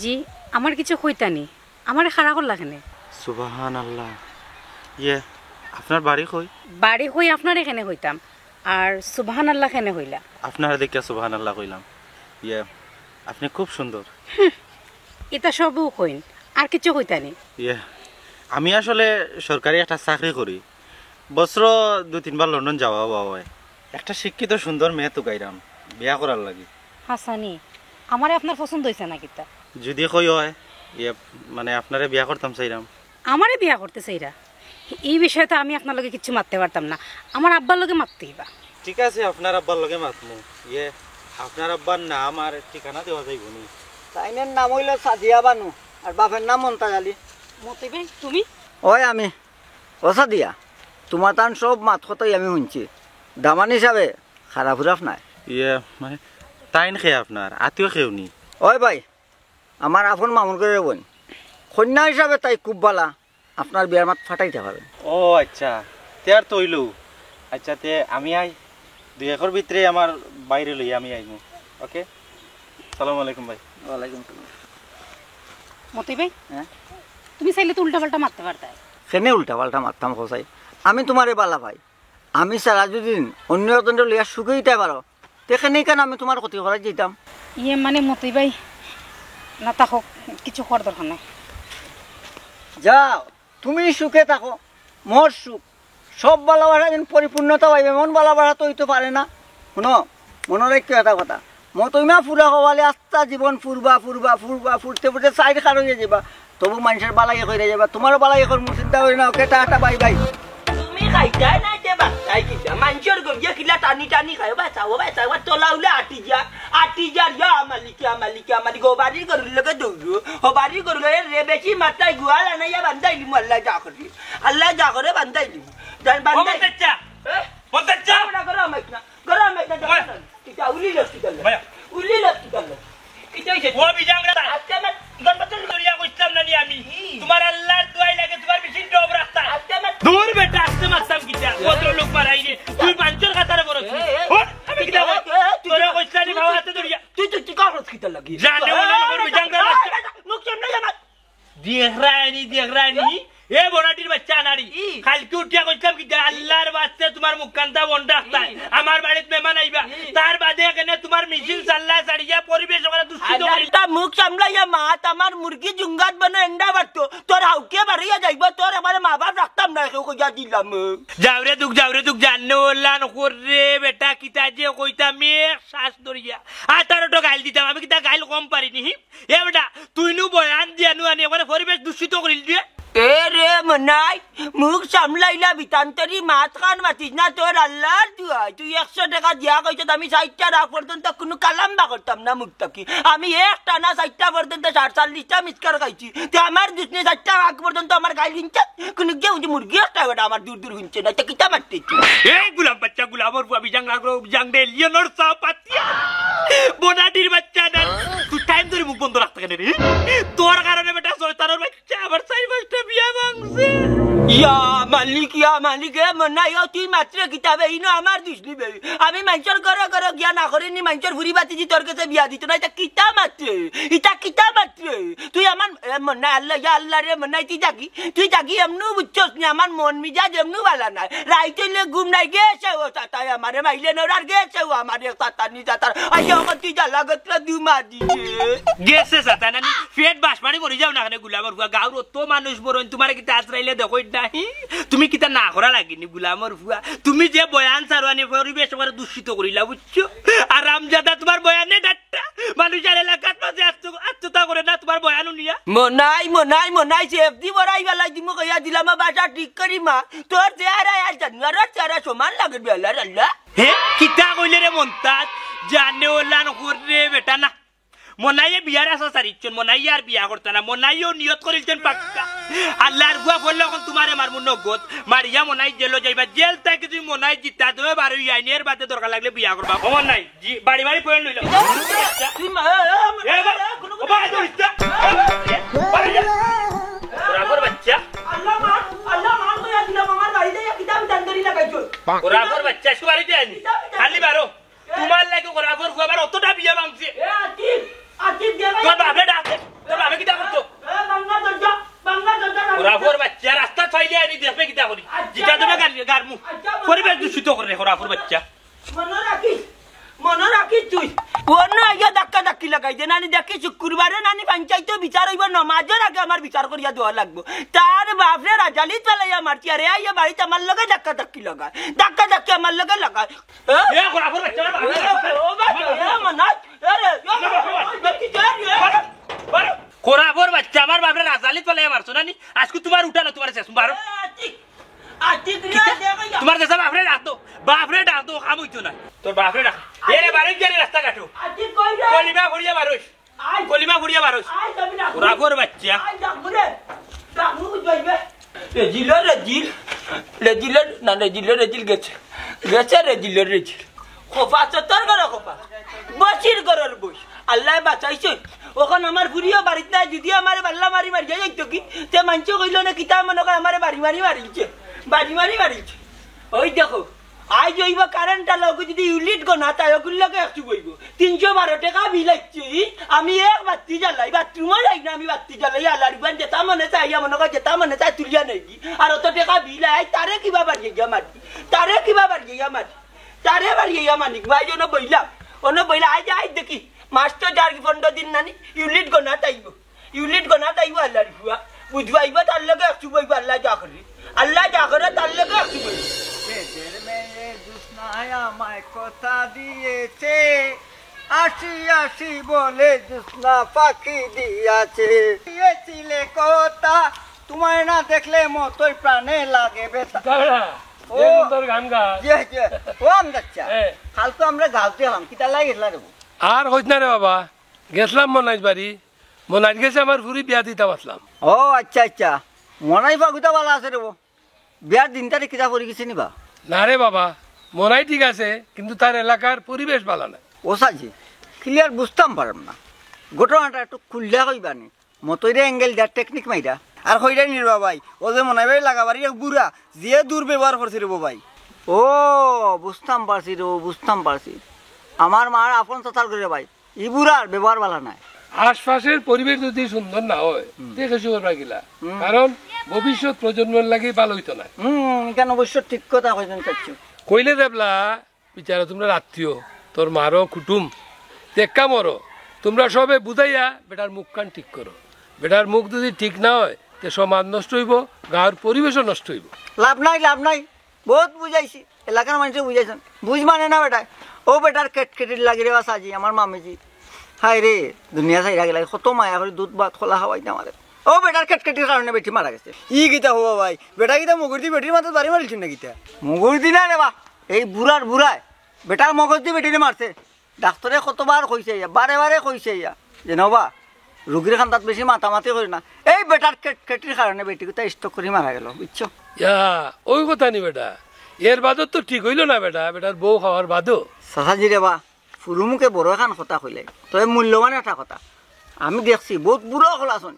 জি আমার কিছু কইতানি আমার খারাপ লাগেনে সুবহানাল্লাহ ইয়ে আপনার বাড়ি কই বাড়ি হই আপনার এখানে হইতাম আর সুবহানাল্লাহ এখানে হইলা আপনারা দেখে সুবহানাল্লাহ কইলাম ইয়ে আপনি খুব সুন্দর এটা সবও কইন আর কিছু কইতানি ইয়ে আমি আসলে সরকারি একটা চাকরি করি বছর 2-3 বার লন্ডন যাওয়া হয় একটা শিক্ষিত সুন্দর মেয়ে তো গাইরাম বিয়া করার লাগি হাসানি আমারে আপনার পছন্দ হইছে না কিতা যদি কই হয় ইয়ে মানে আপনারে বিয়া করতাম চাইরাম আমারে বিয়া করতে চাইরা এই বিষয়ে তো আমি আপনার লগে কিছু মারতে পারতাম না আমার আব্বার লগে মারতেইবা ঠিক আছে আপনার আব্বার লগে মাতমু ইয়ে আপনার আব্বার নাম আর ঠিকানা দেওয়া যাইব নি তাইনের নাম হইল সাদিয়া বানু আর বাপের নাম মন্তাজ আলী মতি ভাই তুমি ওই আমি ও সাদিয়া তোমার তান সব মাত কথাই আমি শুনছি দামান হিসাবে খারাপ হুরাফ নাই ইয়ে মানে তাইন খেয়ে আপনার আত্মীয় খেয়েও নি ওই ভাই আমার আপন মামুন করে বোন কন্যা হিসাবে তাই খুব বালা আপনার বিয়ার মাত ফাটাইতে পারেন ও আচ্ছা তে আর তৈলু আচ্ছা তে আমি আই 2 একর ভিতরে আমার বাইরে লই আমি আইমু ওকে আসসালামু আলাইকুম ভাই ওয়ালাইকুম সালাম মতি ভাই হ্যাঁ তুমি চাইলে তো উল্টা পাল্টা মারতে পারতে সেনে উল্টা পাল্টা মারতাম খোঁচাই আমি তোমারে বালা ভাই আমি সারা দুদিন অন্য একজন লিয়া সুখে দিতে পারো তেখানেই কেন আমি তোমার ক্ষতি করা যেতাম ইয়ে মানে মতি ভাই না তাকো কিছু করার দরকার নাই যাও তুমি সুখে থাকো মোর সুখ সব বালাবাসা যেন পরিপূর্ণতা পাইবে মন বালাবাসা তো হইতে পারে না শুনো মনে রাখতে এটা কথা মই তুমি ফুরা হওয়ালে আস্তা জীবন ফুরবা ফুরবা ফুরবা ফুরতে ফুরতে সাইড খার হয়ে যাবা তবু মানুষের বালাগে করে যাবা তোমারও বালাগে কর মুখ চিন্তা করি না ওকে টাটা বাই বাই তুমি খাইতা না যে বাচ্চাই কিটা মানুষের গিয়ে কিলা টানি টানি খাই বাচ্চা তোলা উলে আটি যা ইয়া আমালি গোবারি করুল লগে দৌড়ো হবারি করুল রে বেশি মাত্রায় গুয়াল আনাইয়া বান্ধাইলি আল্লাহ যা করে বান্ধাইলি বান্ধাই মন্তাচ্চা গরম না কিটা উলি লস্তি কিটা হইছে ও বিজাংরা আজকে না গণপতি দরিয়া কইতাম না নি আমি তোমার আল্লাহর দোয়াই লাগে তোমার বেশি ডব রাখতা আজকে না দূর বেটা আসতে মারতাম কিটা কত লোক মারাইনি তুই পাঁচজন কাতারে বড় আমি কিটা তোরা কইছানি ভাও হাতে দরিয়া তুই কাগজ কিটা লাগি জানে ওনা করবি জাংরা মুখ সামনে আমার দেখরানি এ বড়াটির বাচ্চা নারী কালকে উঠিয়া কইতাম কিটা আল্লাহর বাচ্চা তোমার মুখ কান্তা বন্ধ রাখতা নাই আমার বাড়িতে মেহমান আইবা তার বাদে এখানে তোমার মিছিল চাল্লা চাড়িয়া পরিবেশ ওখানে দূষিত করি একটা মুখ সামলাইয়া মাত আমার মুরগি জুঙ্গাত বানা এন্ডা বাড়তো তোর হাউকে বাড়িয়া যাইব তোর আমার মা বাপ রাখতাম না কেউ কইয়া দিলাম যাওরে দুঃখ জানো ওলান করে বেটা কিতা যে কইতাম শ্বাস ধরিয়া আর তার তো গাইল দিতাম আমি কিতা গাইল কম পারিনি এ বেটা তুই নু বয়ান দিয়ানু আনি ওখানে পরিবেশ দূষিত করিল দিয়ে এ রে মনাই মুখ সামলাইলা বিতান্তরি মাত খান মাতিস না তোর আল্লাহর দুয়াই তুই 100 টাকা দিয়া কইছ আমি 60টা রাখ পর্যন্ত কোনো কালাম বা করতাম না মুখ থাকি আমি একটা না 60টা পর্যন্ত 40টা মিসকার খাইছি তে আমার দুসনে 60টা রাখ পর্যন্ত আমার গাইল হিনছে কোনো কে উনি মুরগি একটা বেটা আমার দূর দূর হিনছে না তে কিতা মারতেছি এই গুলাম বাচ্চা গুলামর বুয়া বিজাং লাগলো বিজাং দে লিওনর সাপাতিয়া বোনাডির বাচ্চা না তুই টাইম ধরে মুখ বন্ধ রাখতে কেন রে তোর কারণে বেটা শয়তানের বাচ্চা আবার 4-5টা বিয়া ভাঙছে ইয়া মালিক এ মনাই তুই মাত্র কিতাবে ইনো আমার দুসনি বে আমি মাইচর করে গিয়া না করিনি মাইচর ভুরি বাতিজি তোর কাছে বিয়া দিত না এটা কিতা মাত্র তুই আমার মনাই আল্লাহ ইয়া আল্লাহ রে মনাই তুই জাগি এমনু বুঝছস নি আমার মন মিজাজ এমনু বালা নাই রাইতেলে ঘুম নাই গেছে ও তাতাই আমারে মাইলে নরার গেছে ও আমারে তাতানি তাতার আইয়া তুই যা লাগত দু মাদি গেছে সাতানানি ফেট বাসমানি করে যাও না এখানে গুলামর বুয়া গাঁর তো মানুষ বরণ তোমার কিতা আশ্রাইলে দেখো নাই তুমি কিতা না করা লাগিনি গুলামর বুয়া তুমি যে বয়ান সারওয়ানি পরিবেশ ওখানে দূষিত করিলা বুঝছো আর রামজাদা তোমার বয়ানে ডাক্তার মানুষের এলাকাত মাঝে আত্মতা করে না তোমার বয়ান নিয়া মনাই সেফটি বড়াই বেলাই তুমি কইয়া দিলাম বাসা ঠিক করি মা তোর চেহারা আর জানুয়ারের চেহারা সমান লাগে বেলার আল্লাহ হে কিতা কইলে রে মন্তাজ জানে ওলান করে বেটা না মনাইয়ে বিয়ার আসা সারিচ্ছেন মনাইয়ে আর বিয়া করতে না মনাইও নিয়ত করিলছেন পাক্কা আল্লাহর গুয়া বললে এখন তোমারে মারমু নগদ মারিয়া মনাই জেল যাইবা জেল থেকে তুমি মনাই জিতা তুমি বারো আইনের বাদে দরকার লাগলে বিয়া করবা অমন নাই বাড়ি বাড়ি পয়েন্ট লইল বাচ্চা বাচ্চা বাড়িতে আনি খালি বারো তোমার লাগে ওরাফর গুয়াবার অতটা বিয়া ভাঙছে তোর বাপে ডাকে তোর বাপে কিতা করতো ওরাফর বাচ্চা রাস্তা ফাইলে আনি দেখবে কিতা করি জিটা দেবে গারমু পরিবেশ দূষিত করে ওরাফর বাচ্চা মনে রাখিস তুই অন্য আইয়া ধাক্কি লাগাই দে নানি দেখি শুক্রবারে নানি পঞ্চায়েত বিচার হইব নমাজের আগে আমার বিচার করিয়া দেওয়া লাগবো তার বাপরে রাজালি চালাইয়া মারছি আরে আইয়া বাড়িতে আমার লগে ধাক্কি লাগায় ধাক্কি আমার লগে লাগায় কোরাফর বাচ্চা আমার বাপরে রাজালি চালাইয়া মারছো নানি আজকে তোমার উঠা না তোমার শেষ বারো তোমার দেশে বাপরে ডাক দো কাম হইতো না তোর বাপরে ডাক এরে বাড়ি গেলে রাস্তা কাটো কলিমা ফুরিয়া বারোস ওরাফর বাচ্চা রেজিল গেছে খোফা তোর ঘরে খোফা বসির ঘরের বই আল্লাহ বাঁচাইছে ওখান আমার ফুরিও বাড়িতে নাই যদি আমার বাল্লা মারি যাইতো কি তে মানছ কইল না কিতা মনে করে আমার বাড়ি মারিছে ওই দেখো আই জইব কারেন্টটা লোক যদি ইউনিট গো না তাই ওগুলোকে একটু বইব 312 টাকা বিল আসছে আমি এক বাতি জ্বালাই বাথরুমও যাই না আমি বাতি জ্বালাই আলার বান যেটা মনে চাই মনে করে যেটা মনে চাই তুলিয়া নেই আর অত টাকা বিল আই তারে কিবা বাড়িয়ে মানিক ভাই জন্য বইলাম আই দেখি মাস্টার যার 15 দিন নানি ইউনিট গো না তাইব আল্লাহর ফুয়া বুঝবা আইবা তার লগে একটু বইব আল্লাহ যা করে তার লগে একটু বইব আমায় কথা দিয়েছে আসি বলে জুসনা পাখি দিয়েছিলে কথা তোমায় না দেখলে মতোই প্রাণে লাগে বেতা কাল তো আমরা গাঁওতে হলাম কিতা লাগিয়েছিল রে আর হইত না রে বাবা গেছিলাম মনাইজ বাড়ি মনাইজ গেছে আমার ফুরি বিয়া দিতে আসলাম ও আচ্ছা মনাই বাগুতা ভালো আছে রে বিয়ার দিন তারিখ কিতা পড়ে গেছে নিবা না রে বাবা মনাই ঠিক আছে কিন্তু তার এলাকার পরিবেশ ভালো না ও সাজি ক্লিয়ার বুঝতাম পারম না ঘটনাটা একটু খুললা কইবানি মতইরে অ্যাঙ্গেল দেওয়ার টেকনিক মাইরা আর হইরাই নির্বা ভাই ও যে মনে ভাই লাগাবারি এক বুড়া যে দুর্ব্যবহার করছে রে ভাই ও বুঝতাম পারছি আমার মার আপন চাচার করে ভাই ই বুড়ার ব্যবহার ভালো নাই আশপাশের পরিবেশ যদি সুন্দর না হয় দেখে শুয়ার লাগিলা কারণ ভবিষ্যৎ প্রজন্মের লাগে ভালো হইতো না কেন অবশ্য ঠিক কথা কইছেন চাচ্ছু কইলে দেবলা বিচারা তোমরা আত্মীয় তোর মারো কুটুম দেখা মরো তোমরা সবে বুঝাইয়া বেটার মুখ কান ঠিক করো বেটার মুখ যদি ঠিক না হয় তে সমাজ নষ্ট হইব গাঁর পরিবেশও নষ্ট হইব লাভ নাই বহুত বুঝাইছি এলাকার মানুষে বুঝাইছেন বুঝ মানে না বেটায় ও বেটার কেটকেটির লাগি রে সাজি আমার মামিজি হাই রে দুনিয়া চাইরা গেলে কত মায়া করে দুধ ভাত খোলা খাওয়াই না আমাদের ও বেটার কেটকেটির কারণে বেটি মারা গেছে ই গীতা হবো ভাই বেটা গীতা মুগুর দি বেটির মাথায় বাড়ি মারিছিল না গীতা মুগুর দি না রে বা এই বুড়ায় বেটার মগজ দি বেটিরে মারছে ডাক্তরে কতবার কইছে বারে বারে কইছে যে নবা রুগীর খান্দাত বেশি মাতামাতি করি না এই বেটার কেটকেটির কারণে বেটি কোথায় স্টক করে মারা গেল বুঝছো ইয়া ওই কথা নি বেটা এর বাদত তো ঠিক হইল না বেটা বেটার বউ খাওয়ার বাদও সাসাজি রে বা ফুরু মুখে বড় এখন কথা কইলে তবে মূল্যবান একটা কথা আমি দেখছি বহুত বুড়ো খোলাছন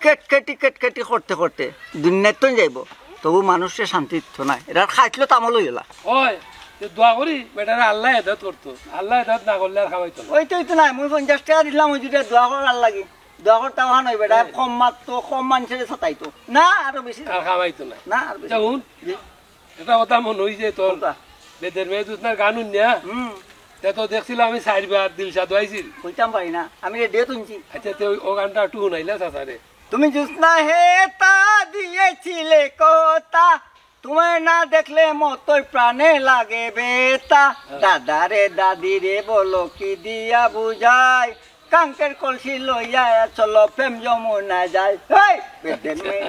কেটকেটি করতে দুনিয়ার তো যাইব তবু মানুষের শান্তি তো নাই এটা খাইছিল তামল হইলা ওই দোয়া করি বেটারে আল্লাহ হেদায়ত করতো আল্লাহ হেদায়ত না করলে আর খাওয়াইতো না ওইটাই তো নাই মুই 50 টাকা দিলাম ওই দুটা দোয়া করার লাগি দোয়া করতে হওয়া নয় বেটা কম মাত্র কম মানুষের ছাতাইতো না আরো বেশি আর খাওয়াইতো না না আর বেশি যাউন এটা কথা মনে হইছে তোর বেদের মেয়ে দুধনার গান উন্নিয়া তে তো দেখছিল আমি 4 বার দিলশাদ হইছিল কইতাম পারি না আমি রেডিও শুনছি আচ্ছা তে ও গানটা একটু শুনাইলা চাচারে তুমি জুসনা হে তা দিয়েছিলে কথা তোমায় না দেখলে মতোই প্রাণে লাগে বেতা দাদা রে দাদি রে বলো কি দিয়া বুঝাই কাঙ্কের কলসি লইয়া চলো প্রেম যমুনা যায় বেদের মেয়ে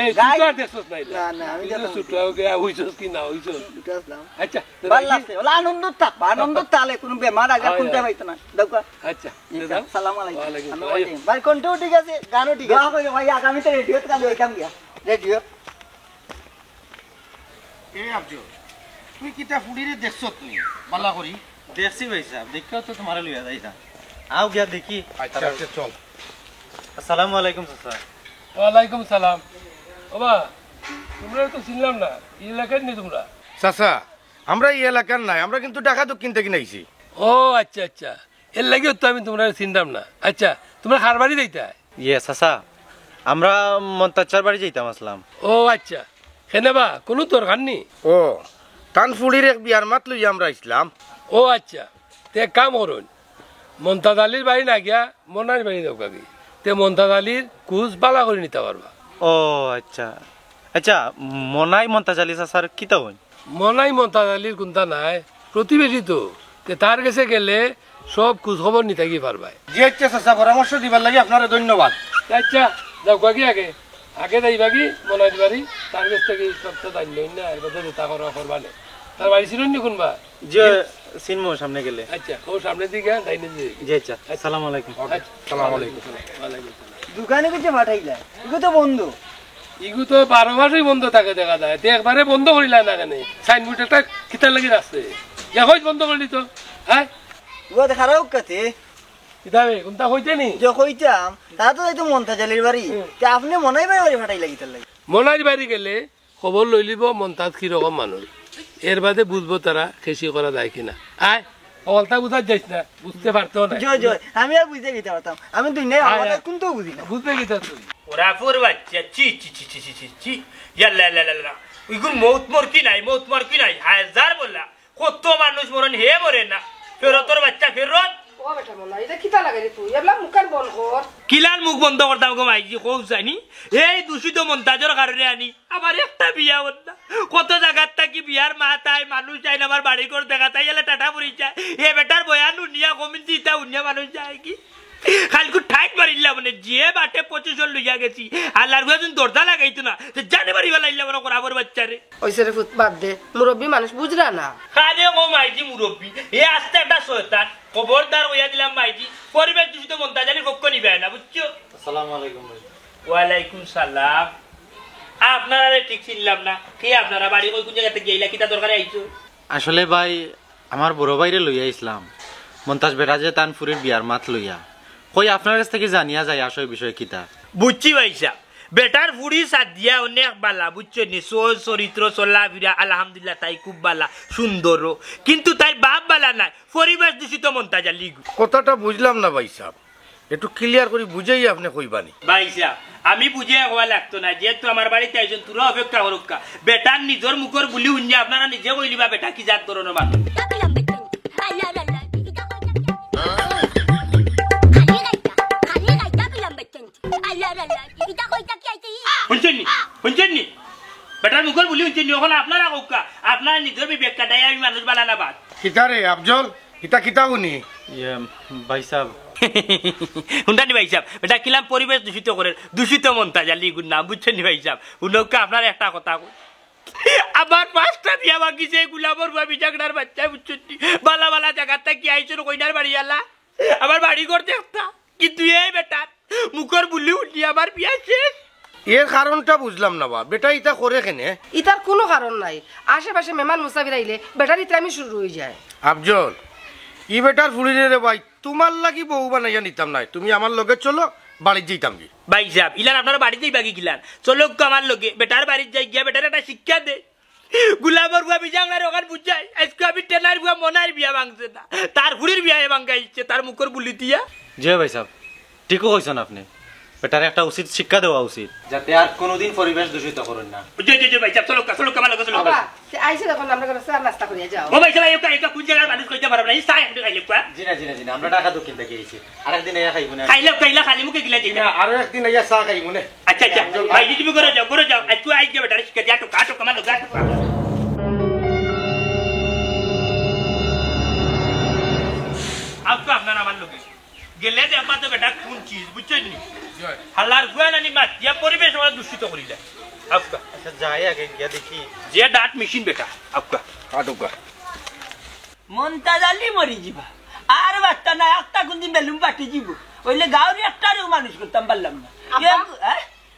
এই তুই তো আর দেখছস নাই না, আমি তুই তো দেখলাম। ছুটো গিয়া হইছস কি না হইছস আচ্ছা ভাল লাগছে ওলা আনন্দ তালে কোনো বেমার আজার কোনটা পাইতো না দেখো আচ্ছা দাদা সালাম ওয়ালাইকুম আলাইকুম আসসালাম। ভাই কোনটাও ঠিক আছে গানও ঠিক আছে ভাই আগামীতে রেডিওতে কাজ হইতাম গিয়া রেডিও তুই কিতা ফুড়িরে দেখছ তুমি বালা করি দেখছি ভাই সাহেব দেখাও তো তোমারে লইয়া যাইতা আও গিয়া দেখি আচ্ছা আচ্ছা চল আসসালামু আলাইকুম চাচা ওয়ালাইকুম সালাম বাবা তোমরা তো চিনলাম না এই এলাকার নি তোমরা চাচা আমরা এই এলাকার নাই আমরা কিন্তু টাকা দক্ষিণ থেকে নাইছি ও আচ্ছা আচ্ছা এর লাগিও তো আমি তোমরা চিনতাম না আচ্ছা তোমরা হার বাড়ি যাইতা ইয়ে চাচা আমরা মন্তাচার বাড়ি যাইতাম আসলাম ও আচ্ছা হেনে বা কোনো দরকার নি ও তানফুড়ির এক বিয়ার মাত লই আমরা ইসলাম ও আচ্ছা তে এক কাম করুন মমতাজ আলীর বাড়ি না গিয়া মনার বাড়ি যাও কাকি তে মমতাজ আলীর কুচ বালা করে নিতে পারবা ও আচ্ছা আচ্ছা মনাই মন্তাজালি চাচার কিতা হইন মনাই মমতাজ আলীর কোনটা নাই প্রতিবেশী তো তে তার কাছে গেলে সব খোঁজ খবর নিতে গিয়ে পারবাই জি আচ্ছা চাচা পরামর্শ দিবার লাগি আপনারা ধন্যবাদ আচ্ছা যাও কাকি আগে আগে যাইবা কি মনাই বাড়ি তার কাছ থেকে সব তো দাঁড়িয়ে লইন না এবার তো তা করবানে তার বাড়ি ছিল নি কোনবা যে সিনমো সামনে গেলে আচ্ছা ও সামনের দিকে দাইনে যে জি আচ্ছা আসসালামু আলাইকুম আসসালামু আলাইকুম ওয়ালাইকুম আসসালাম। দোকানে কিছু পাঠাইলা এগুলো তো বন্ধু ইগু তো 12 মাসই বন্ধ থাকে দেখা যায় তে একবারে বন্ধ করিলা না কেন সাইনবোর্ড একটা কিতার লাগি রাখছে এখন বন্ধ করলি তো হ্যাঁ এগুলো দেখারও কাছে কিতাবে কোনটা হইতে নি যে কইতাম তারা তো যাইতো মন্তাজালির বাড়ি তে আপনি মনে হয় বাড়ি ফাটাই লাগি তার লাগি মনার বাড়ি গেলে খবর লই লিব মন্তাজ কিরকম মানুষ এর বাদে বুঝবো তারা খেসি করা যায় কিনা আয় অলতা বুঝার যাইস না বুঝতে পারতো না জয় আমি আর বুঝতে গেতে পারতাম আমি দুনিয়ায় আয়, আমাদের আয়। কোনটা বুঝি না বুঝতে গেছা তুই ওরা ফুর বাচ্চা চি চি চি চি চি চি চি ইয়াল্লা লা লা লা ওইগুন মৌত মরকি নাই হাজার বললা কত মানুষ মরণ হে মরে না ফেরতর বাচ্চা ফেরত ও বেটা মনে এটা কিতা লাগে রে তুই এবলা মুখান বল কর কিলার মুখ বন্ধ করতাম গো মাইজি কৌ জানি এই দূষিত মন্তাজের কারণে আনি আমার একটা বিয়া হল না কত জায়গার থাকি বিয়ার মা তাই মানুষ যায় না আমার বাড়ি করে দেখা তাই এলে টাটা পড়ি যায় এ বেটার বয়ান উনিয়া কমিন দিতা উনিয়া মানুষ যায় কি খালকু ঠাইট মারিলা মানে যে বাটে 25 লইয়া গেছি আল্লাহর গুজন দরজা লাগাইতো না জানে বাড়ি বেলাইলা মানে করাবর বাচ্চারে ওইসে রে ফুট বাদ দে মুরব্বী মানুষ বুঝরা না খানে ও মাইজি মুরব্বী এ আস্তে একটা শয়তান খবরদার হইয়া দিলাম মাইজি পরিবেশ দূষিত মন্তাজানি পক্ষ নিবে না বুঝছো আসসালামু আলাইকুম ভাই ওয়ালাইকুম সালাম আপনারা ঠিক চিনলাম না কে আপনারা বাড়ি কই কোন জায়গাতে গেইলা কিটা দরকারে আইছো আসলে ভাই আমার বড় ভাইরে লইয়া ইসলাম মন্তাজ বেটা যে তানফুরির বিয়ার মাত লইয়া কই আপনার কাছ থেকে জানিয়া যায় আসল বিষয় কিতা বুঝছি ভাইসা বেটার ফুড়ি সাদিয়া অনেক বালা বুঝছো নি চরিত্র চলা ফিরা আলহামদুলিল্লাহ তাই খুব বালা সুন্দর কিন্তু তাই বাপ বালা নাই পরিবেশ দূষিত মন্তাজা লিগু কথাটা বুঝলাম না ভাই সাহেব একটু ক্লিয়ার করে বুঝাই আপনি কইবানি। ভাই সাহেব আমি বুঝে হওয়া লাগতো না, যেহেতু আমার বাড়িতে আইছেন তোরা অপেক্ষা করুক। বেটার নিজের মুখর বুলি শুনছে আপনারা নিজে কইলিবা বেটা কি জাত ধরনের মানুষ। শুনছেন নি বেটার মুখর বুলি শুনছেন নি? ওখানে আপনারা কোকা আপনারা নিজের বিবেক কাটাই আমি মানুষ বানানা বাদ। কিতা রে আফজল, কিতা কিতা উনি ভাই সাহেব শুনতানি ভাই সাহেব বেটা কিলাম পরিবেশ দূষিত করে, দূষিত মন্তা জালি গুণ নাম বুঝছেন নি ভাই সাহেব? উনকে আপনার একটা কথা কই, আমার 5টা দিয়া বাকিছে গুলামর ভাবি জাগড়ার বাচ্চা বুঝছেন নি? বালা বালা জায়গার থেকে আইছেন কইনার বাড়ি আলা আমার বাড়ি করতে একটা, কিন্তু এই বেটা মুখর বুলি উঠি আমার বিয়া শেষ। এর কারণটা বুঝলাম না বা বেটা ইটা করে কেনে? ইতার কোনো কারণ নাই, আশেপাশে মেহমান মুসাফির আইলে বেটার ইতরামি শুরু হয়ে যায়। আফজল ই বেটার ফুড়িরে রে ভাই, তোমার লাগি বউ বানাইয়া নিতাম নাই, তুমি আমার লগে চলো বাড়ি যেতাম কি। ভাই সাহেব ইলান আপনার বাড়িতেই বাকি গিলান, চলো আমার লোকে বেটার বাড়ির যাই গিয়া বেটার একটা শিক্ষা দে। গুলামর বুয়া বিজাঙ্গার ওখান বুঝাই আজকে আমি টেনার বুয়া মনার বিয়া ভাঙছে না, তার ফুড়ির বিয়া ভাঙ্গাইছে তার মুখর বুলি দিয়া। জি ভাই সাহেব ঠিকও কইছেন আপনি, বেটার একটা উচিত শিক্ষা দেওয়া উচিত যাতে আর কোনোদিন পরিবেশ দূষিত করেন না। ভাই সাহেব চলো আমার লোকে চলো। আইসে তখন আমরা চা নাস্তা করিয়া যাও। ও ভাই সাহেব একটা কোন জায়গার মানুষ কইতে পারবে না, এই চাই একটু খাইলে কোয়া। জি না আমরা টাকা দক্ষিণ থেকে এসেছি, আরেকদিন এয়া খাইব না। খাইলে খালি মুখে গিলা দিই না, আরো একদিন আইয়া চা খাই মনে। আচ্ছা ভাই তুমি করে যাও আজকে আই যাবে বেটার শিক্ষা দিয়া তো কাটো আমার লোক কাটো। আপনার আমার লোকে গেলে দেখবা তো বেটা কোন চিজ বুঝছেন নি? হাল্লার গুয়া নানি মাছ ইয়া পরিবেশ আমরা দূষিত করি দেয়। আচ্ছা যাই আগে গিয়া দেখি যে ডাট মেশিন বেটা আপকা কাটুকা মনটা জালি মরি যাবা আর বাচ্চা না একটা কোন দিন বেলুম পাঠি যাব ওইলে গাঁওরি একটারও মানুষ করতাম পারলাম না।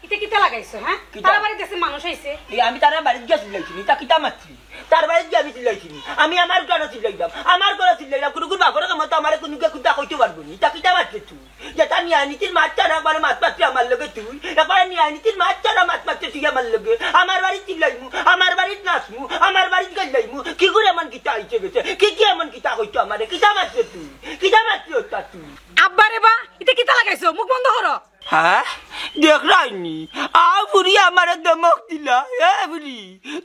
এটা কিতা লাগাইছো? হ্যাঁ তার বাড়ি দেশে মানুষ আইছে, আমি তার বাড়িতে গিয়ে চিল্লাইছি তা কিতা মারছি, তার বাড়িতে গিয়ে আমি চিল্লাইছি আমি আমার ঘরে চিল্লাইলাম, আমার ঘরে চিল্লাইলাম কোনো বাপরে মতো আমার কোনো কুতা কইতে পারবো নি। তা কিতা মারছে তুই যেটা নিয়ে নীতির মাছ ছাড়া একবার মাছ পাচ্ছি আমার লগে, তুই একবার নিয়ে নীতির মাছ ছাড়া মাছ পাচ্ছে তুই আমার লগে, আমার বাড়িতে চিল্লাইমু, আমার বাড়িতে নাচমু, আমার বাড়িতে গাইলাইমু, কি করে এমন কিতা আইছে গেছে, কি এমন কিতা কইতো আমারে, কিতা মারছে তুই, কিতা মারছি ওটা তুই? আব্বা রে বা এটা কিতা লাগাইছো? মুখ বন্ধ করো। হ্যাঁ দেখ রাইনি বুড়ি আমার দমক দিলা। বুড়ি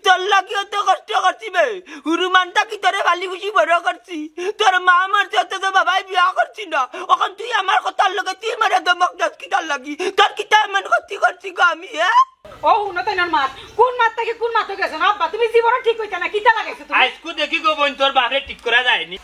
তোর লাগি অত কষ্ট করছি বে, হুরুমানটা কি তোরে বালি খুশি বড় করছি, তোর মা মারছে তো বাবাই বিয়া করছি না, এখন তুই আমার কথার লগে তুই মারে দমক দাস কিতার লাগি, তোর কিতা এমন ক্ষতি করছি গো আমি? ও হুনো তাই না মাত কোন মাত থেকে কোন মাত গেছে না? আব্বা তুমি জীবন ঠিক হইতা না, কিতা লাগাইছো তুমি? আজকে দেখি গো বোন তোর বাপরে ঠিক করা যায়নি।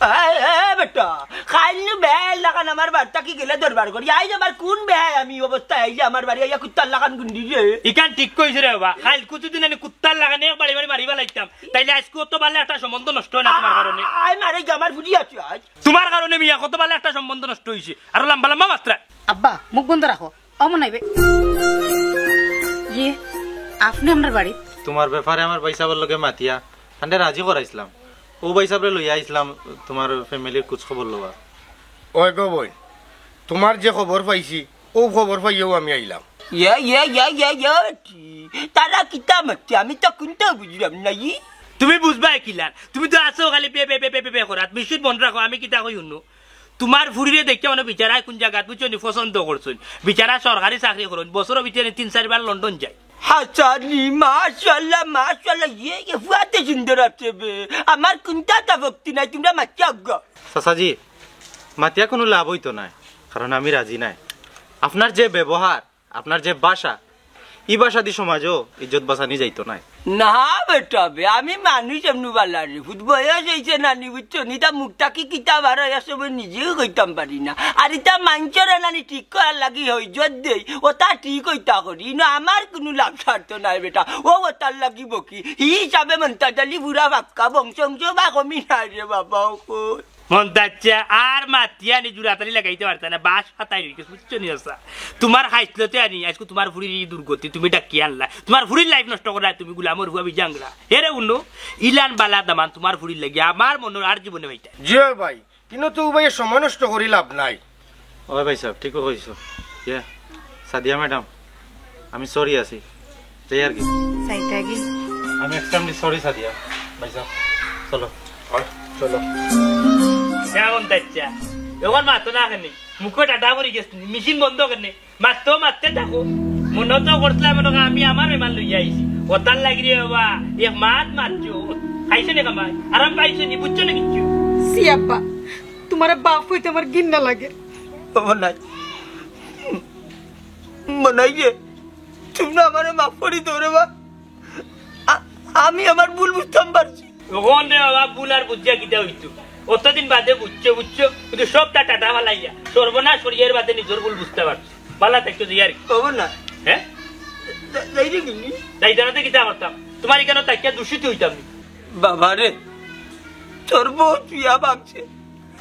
বেটা খাইলে বেহাই লাগান আমার বাড়িটা কি গেলে দরবার করি আই আমার কোন বেহাই আমি অবস্থা এই যে আমার বাড়ি আইয়া কুত্তার লাগান গুন্ডি রে ইকান ঠিক কইছে রে বাবা, কাল কুতুদিন আমি কুত্তার লাগানে বাড়ি মারিবা লাগতাম, তাইলে আজকে অত বালে একটা সম্বন্ধ নষ্ট হয় না তোমার কারণে। আই মারে আমার বুঝি আছে আজ তোমার কারণে মিয়া কত বালে একটা সম্বন্ধ নষ্ট হইছে, আর লম্বা লম্বা মাত্রা। আব্বা মুখ বন্ধ রাখো, অমন নাইবে। ইয়ে আপনি আমার বাড়ি তোমার ব্যাপারে আমার ভাই সাহেবের লগে মাতিয়া হান্ডে রাজি করাইছিলাম, ও ভাই সাহেবরে লইয়া আইছিলাম তোমার ফ্যামিলির কুছ খবর লওয়া। ওই গো বই, তোমার যে খবর পাইছি ও খবর পাইও আমি আইলাম। তারা কিতা মারছে আমি তো কোনটা বুঝলাম না। তুমি বুঝবা কিলান, তুমি তো আছো খালি pay pay pay pay pay করাত মিশুত বন্ধ রাখো। আমি কিতা কই শুনো, তোমার ফুরিরে দেখতে মানে বিচারা কোন জায়গাত বুঝছো নি পছন্দ করছুন, বিচারা সরকারি চাকরি করুন, বছরের ভিতরে 3-4 বার লন্ডন যায়। হাসানি মাশাআল্লাহ মাশাআল্লাহ ये ফুয়াতে সুন্দর আছে বে, আমার কোনটা তা ভক্তি নাই তোমরা মাচ্চা গো। চাচাজি মাতিয়া কোনো লাভ হইতো না, কারণ আমি রাজি নাই। আপনার যে ব্যবহার, আপনার যে ভাষা, এই ভাষা দিয়ে সমাজও ইজ্জত বাঁচানি যাইতো না। না বেটা বে আমি মানুষ এমনি বালা রে ফুট বয়স হয়েছে নানি বুঝছো নি, তা মুখটা কি কিতা বার হয়ে আসে নিজেও কইতাম পারি না, আর ইটা মাঞ্চর নানি ঠিক করার লাগি ইজ্জত দেই ওটা ঠিক হইতা করি না, আমার কোনো লাভ স্বার্থ নাই বেটা, ও ওটার লাগি বকি হি হিসাবে মনটা জালি বুড়া বাক্কা বংশ বা কমি নাই রে বাবা। মন দাচ্ছা আর মাতিয়া নি জুড়াতালি লাগাইতে পারতা না, বাস হাতাই রইছে বুঝছো নি আসা। তোমার খাইছলতে আনি আজকে তোমার ফুরির দুর্গতি তুমি ডাকি আনলা, তোমার ফুরির লাইফ নষ্ট করা তুমি গুলামর হুয়া বিজাংরা এরে উন্নো ইলান বালা দামান তোমার ফুরির লাগি আমার মনের আর জীবনে ভাইটা। জি ভাই কিন্তু তো ভাই সময় নষ্ট করি লাভ নাই। ও ভাই সাহেব ঠিকও কইছো। সাদিয়া ম্যাডাম আমি সরি আছি, যাই আর কি সাইতাগি আমি এক্সট্রিমলি সরি সাদিয়া ভাই সাহেব। চলো চলো কেমন দাচ্ছা এখন মাতো না খানি মুখে টাটা করে গেছি মেশিন বন্ধ কেনে মারতে থাকো মনে তো করছিলাম মনে আমি আমার বেমার লইয়া আইছি ওতার লাগি রে বাবা এক মাত মারছো খাইছে না কামাই আরাম পাইছে নি বুঝছো না কিছু সি আব্বা তোমার বাপ হইতে আমার ঘৃণা লাগে মনাই মনাই যে তুমি না আমার মাফ করে দাও রে বা আমি আমার ভুল বুঝতাম পারছি ওখান রে বাবা ভুল আর বুঝিয়া কিটা হইতো অতদিন বাদে বুঝছো কিন্তু সবটা টাটা ফালাইয়া সর্বনাশ করিয়ার বাদে নিজের ভুল বুঝতে পারছো ভালো থাকতো যে আর বাবা না হ্যাঁ যাই রে কিনি তাই জানাতে কিটা করতাম তোমার এখানে তাকিয়া দূষিত হইতাম বাবা রে তোর বউ চুয়া ভাবছে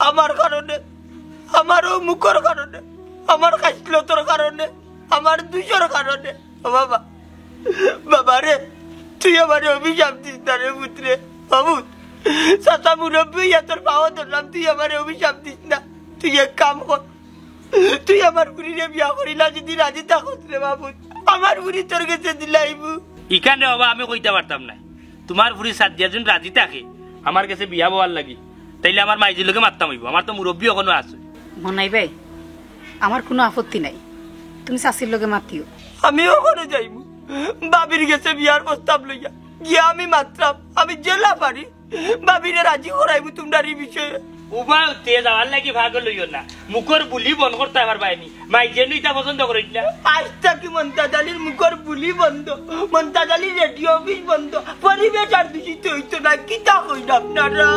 আমার কারণে আমারও মুখর কারণে আমার কাশলতর কারণে আমার দুশোর কারণে বাবা বাবা রে তুই আমার অভিশাপ দিস না রে পুত্রে বাবু চাচা মুরব্বী তোর পাওয়া ধরলাম তুই আমার অভিশাপ দিস না তুই এক কাম কর তুই আমার বুড়িরে বিয়া করিলা যদি রাজি থাকস রে বাবু আমার বুড়ি তোর কাছে দিলাইবু ইখানে বাবা আমি কইতে পারতাম না তোমার বুড়ি সাত দিয়াজন রাজি থাকে আমার কাছে বিয়া বওয়ার লাগি তাইলে আমার মাইজির লোকে মারতাম হইব আমার তো মুরব্বী এখনো আছে মনাই ভাই আমার কোনো আপত্তি নাই তুমি চাষির লগে মাতিও আমি ওখানে যাইব বাবির গেছে বিয়ার প্রস্তাব লইয়া গিয়া আমি মাত্রাম আমি জেলা পারি বাবিরে রাজি করাইব তোমরা এই বিষয়ে উভয় তে যাওয়ার লাগি ভাগ লইও না মুখর বুলি বন্ধ করতে আমার পাইনি মাইজেন ইটা পছন্দ করে দিলা আজটা কি মমতাজ আলীর মুখর বুলি বন্ধ মমতাজ আলীর রেডিও অফিস বন্ধ পরিবেশ আর দূষিত হইতো না কিতা হইল আপনারা